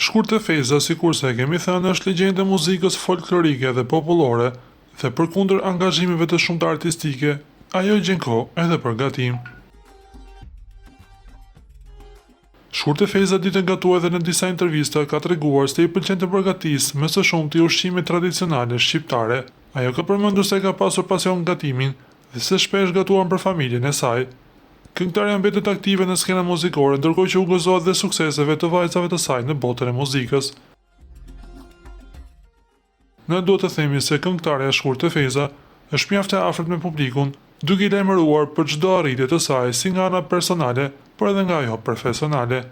Shkurtë Feza, sikurse e kemi thënë, është legjendë e muzikës folklorike dhe popullore, dhe përkundër angazhimeve të shumta artistike, ajo gjen kohë edhe për gatim. Shkurtë Feza, ditë gatuar edhe në disa intervista, ka treguar se i pëlqen të përgatisë më së shumti ushqime tradicionale shqiptare. Ajo ka përmendur se ka pasur pasion gatimin dhe se shpesh gatuan për familjen e saj. Këngëtarja mbetet aktive në skenën muzikore, ndërkohë që u gëzohet dhe sukseseve të vajzave të saj në botën e muzikës. Ne duhet të themi se këngëtarja Shkurtë Feza është mjaft e afërt me publikun, duke i lajmëruar për çdo arritje të saj si nga ana personale, por edhe nga ajo profesionale.